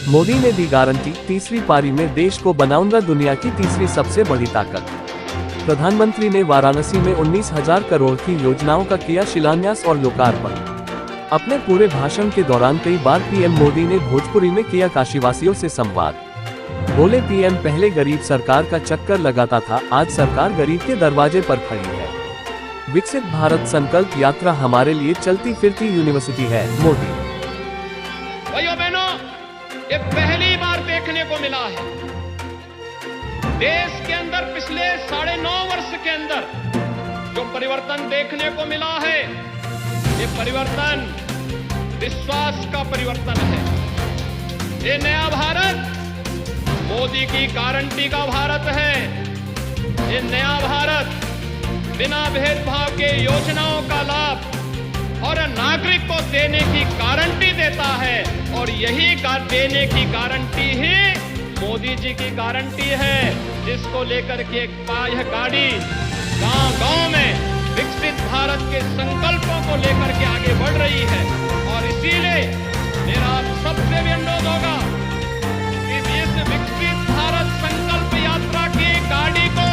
मोदी ने दी गारंटी, तीसरी पारी में देश को बनाऊंगा दुनिया की तीसरी सबसे बड़ी ताकत। प्रधानमंत्री ने वाराणसी में 19,000 करोड़ की योजनाओं का किया शिलान्यास और लोकार्पण। अपने पूरे भाषण के दौरान कई बार पीएम मोदी ने भोजपुरी में किया काशीवासियों से संवाद। बोले पीएम, पहले गरीब सरकार का चक्कर लगाता था, आज सरकार गरीब के दरवाजे पर खड़ी है। विकसित भारत संकल्प यात्रा हमारे लिए चलती फिरती यूनिवर्सिटी है। मोदी। भाइयों बहनों, ये पहली बार देखने को मिला है देश के अंदर पिछले 9.5 वर्ष के अंदर जो परिवर्तन देखने को मिला है, ये परिवर्तन विश्वास का परिवर्तन है। ये नया भारत मोदी की गारंटी का भारत है। ये नया भारत बिना भेदभाव के योजनाओं का लाभ और नागरिक को देने की गारंटी देता है, और यही देने की गारंटी ही मोदी जी की गारंटी है, जिसको लेकर के यह गाड़ी गांव-गांव में विकसित भारत के संकल्पों को लेकर के आगे बढ़ रही है। और इसीलिए मेरा आप सबसे भी अनुरोध होगा कि इस विकसित भारत संकल्प यात्रा की गाड़ी को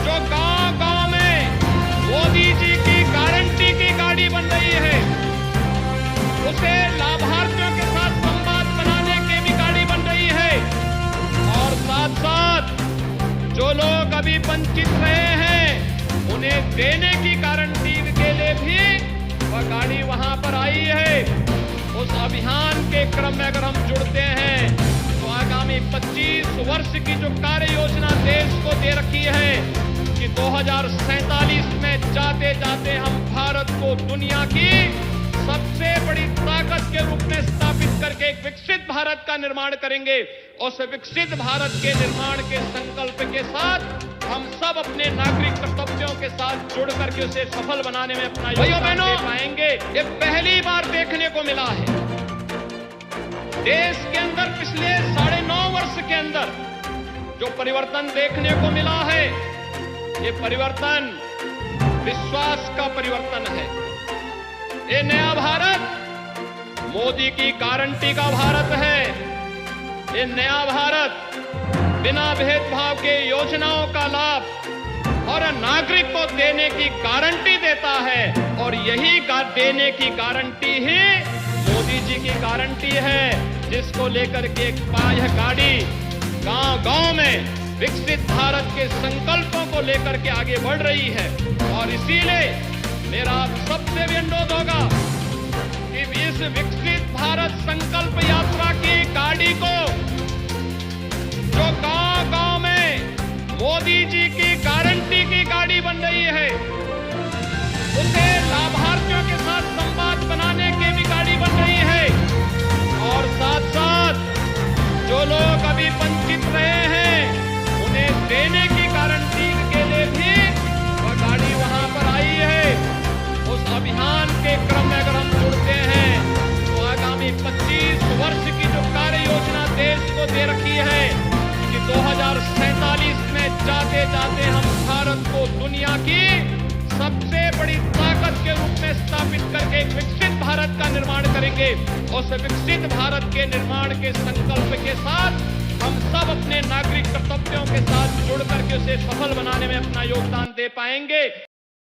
जो गांव-गांव में मोदी जी की गारंटी की गाड़ी बन रही है, उसे लाभार्थियों के साथ संवाद बनाने की भी गाड़ी बन रही है। और साथ साथ जो लोग अभी वंचित रहे हैं, उन्हें देने की गारंटी के लिए भी वह गाड़ी वहां पर आई है। उस अभियान के क्रम में अगर हम जुड़ते हैं तो आगामी 25 वर्ष की जो कार्य योजना देश को दे रखी है कि 2047 में जाते जाते हम भारत को दुनिया की सबसे बड़ी ताकत के रूप में स्थापित करके एक विकसित भारत का निर्माण करेंगे। उस विकसित भारत के निर्माण के संकल्प के साथ हम सब अपने नागरिक कर्तव्यों के साथ जुड़ करके उसे सफल बनाने में अपना योगदान दे पाएंगे। ये पहली बार देखने को मिला है देश के अंदर पिछले 9.5 वर्ष के अंदर जो परिवर्तन देखने को मिला है, ये परिवर्तन विश्वास का परिवर्तन है। ये नया भारत मोदी की गारंटी का भारत है। ये नया भारत बिना भेदभाव के योजनाओं का लाभ और नागरिक को देने की गारंटी देता है, और यही देने की गारंटी ही मोदी जी की गारंटी है, जिसको लेकर के यह गाड़ी गांव-गांव में विकसित भारत के संकल्पों को लेकर के आगे बढ़ रही है। और इसीलिए मेरा आप सबसे भी अनुरोध होगा कि इस विकसित भारत संकल्प यात्रा की गाड़ी को जो गांव-गांव में मोदी जी की गारंटी की गाड़ी बन रही है, उसे लाभार्थियों के साथ संवाद बनाने की भी गाड़ी बन रही है। और साथ साथ जो लोग अभी वंचित रहे हैं, उन्हें देने की गारंटी के लिए भी वह गाड़ी वहां पर आई है। उस अभियान के क्रम में अगर हम जुड़ते हैं तो आगामी 25 वर्ष की जो कार्य योजना देश को दे रखी है कि 2047 में जाते जाते हम भारत को दुनिया की सबसे बड़ी ताकत के रूप में स्थापित करके एक विकसित भारत का निर्माण करेंगे। उस विकसित भारत के निर्माण के संकल्प के साथ हम सब अपने नागरिक कर्तव्यों के साथ जुड़ करके उसे सफल बनाने में अपना योगदान दे पाएंगे।